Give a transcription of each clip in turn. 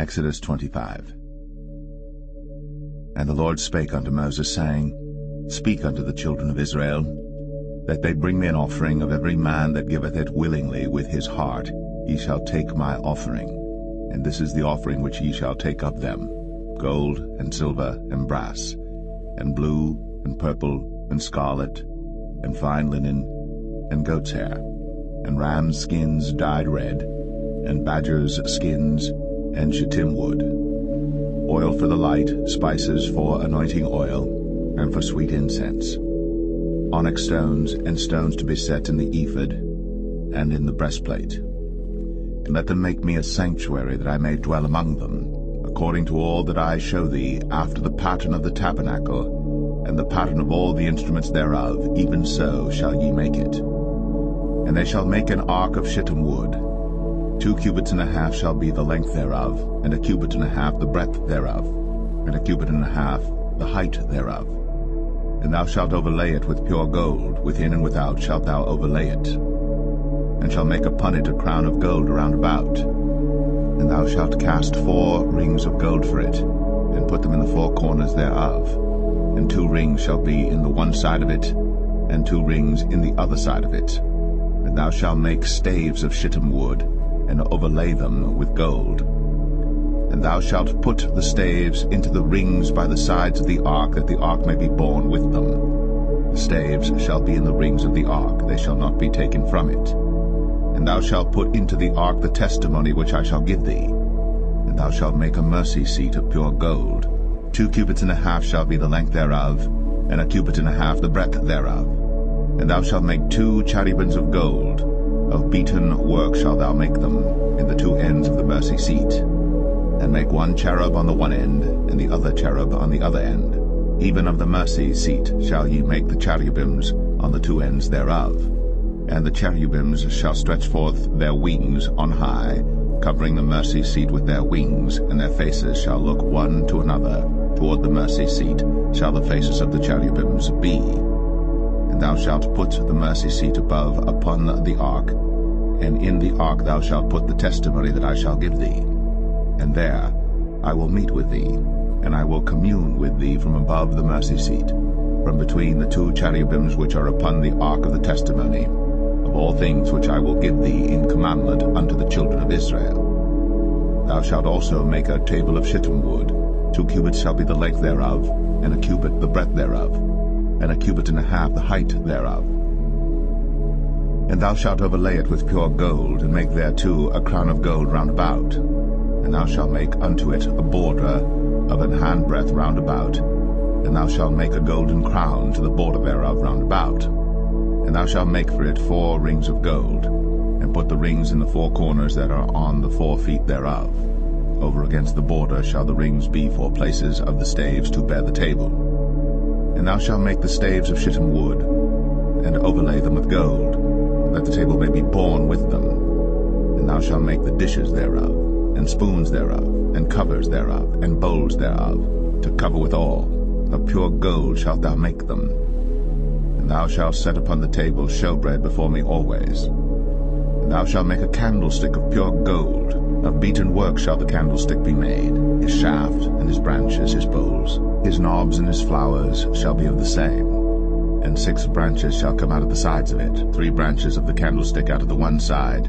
Exodus 25. And the Lord spake unto Moses, saying, Speak unto the children of Israel, that they bring me an offering of every man that giveth it willingly with his heart. Ye shall take my offering, and this is the offering which ye shall take of them: gold, and silver, and brass, and blue, and purple, and scarlet, and fine linen, and goat's hair, and rams' skins dyed red, and badgers' skins, and shittim wood, oil for the light, spices for anointing oil, and for sweet incense, onyx stones, and stones to be set in the ephod, and in the breastplate. And let them make me a sanctuary, that I may dwell among them, according to all that I show thee, after the pattern of the tabernacle, and the pattern of all the instruments thereof, even so shall ye make it. And they shall make an ark of shittim wood. 2 cubits and a half shall be the length thereof, and 1 cubit and a half the breadth thereof, and 1 cubit and a half the height thereof. And thou shalt overlay it with pure gold, within and without shalt thou overlay it, and shalt make upon it a crown of gold round about. And thou shalt cast 4 rings of gold for it, and put them in the 4 corners thereof. And 2 rings shall be in the one side of it, and 2 rings in the other side of it. And thou shalt make staves of shittim wood, and overlay them with gold. And thou shalt put the staves into the rings by the sides of the ark, that the ark may be borne with them. The staves shall be in the rings of the ark, they shall not be taken from it. And thou shalt put into the ark the testimony which I shall give thee. And thou shalt make a mercy seat of pure gold. 2 cubits and a half shall be the length thereof, and 1 cubit and a half the breadth thereof. And thou shalt make 2 cherubims of gold. Of beaten work shalt thou make them, in the 2 ends of the mercy seat. And make 1 cherub on the one end, and the other cherub on the other end. Even of the mercy seat shall ye make the cherubims on the 2 ends thereof. And the cherubims shall stretch forth their wings on high, covering the mercy seat with their wings, and their faces shall look one to another. Toward the mercy seat shall the faces of the cherubims be. And thou shalt put the mercy seat above upon the ark, and in the ark thou shalt put the testimony that I shall give thee. And there I will meet with thee, and I will commune with thee from above the mercy seat, from between the 2 cherubims which are upon the ark of the testimony, of all things which I will give thee in commandment unto the children of Israel. Thou shalt also make a table of shittim wood. 2 cubits shall be the length thereof, and 1 cubit the breadth thereof, and 1 cubit and a half the height thereof. And thou shalt overlay it with pure gold, and make thereto a crown of gold round about. And thou shalt make unto it a border of an handbreadth round about. And thou shalt make a golden crown to the border thereof round about. And thou shalt make for it 4 rings of gold, and put the rings in the 4 corners that are on the 4 feet thereof. Over against the border shall the rings be for places of the staves to bear the table. And thou shalt make the staves of shittim wood, and overlay them with gold, that the table may be borne with them. And thou shalt make the dishes thereof, and spoons thereof, and covers thereof, and bowls thereof, to cover withal. Of pure gold shalt thou make them. And thou shalt set upon the table showbread before me always. And thou shalt make a candlestick of pure gold. Of beaten work shall the candlestick be made, his shaft, and his branches, his bowls. His knobs and his flowers shall be of the same. And 6 branches shall come out of the sides of it, 3 branches of the candlestick out of the one side,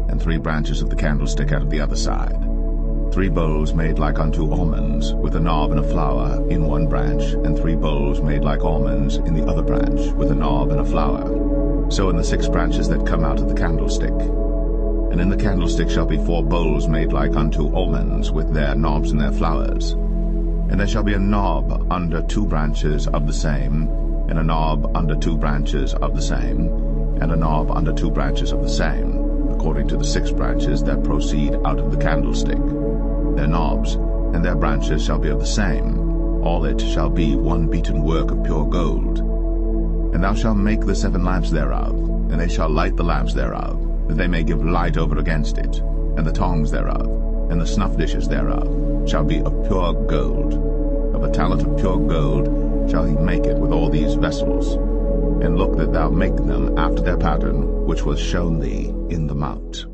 and 3 branches of the candlestick out of the other side. 3 bowls made like unto almonds, with a knob and a flower in one branch, and 3 bowls made like almonds in the other branch, with a knob and a flower. So in the 6 branches that come out of the candlestick. And in the candlestick shall be 4 bowls made like unto almonds, with their knobs and their flowers. And there shall be a knob under 2 branches of the same, and a knob under 2 branches of the same, and a knob under 2 branches of the same, according to the 6 branches that proceed out of the candlestick. Their knobs and their branches shall be of the same. All it shall be one beaten work of pure gold. And thou shalt make the 7 lamps thereof, and they shall light the lamps thereof, that they may give light over against it. And the tongs thereof, and the snuff dishes thereof, shall be of pure gold. Of a talent of pure gold shall he make it with all these vessels. And look that thou make them after their pattern, which was shown thee in the mount.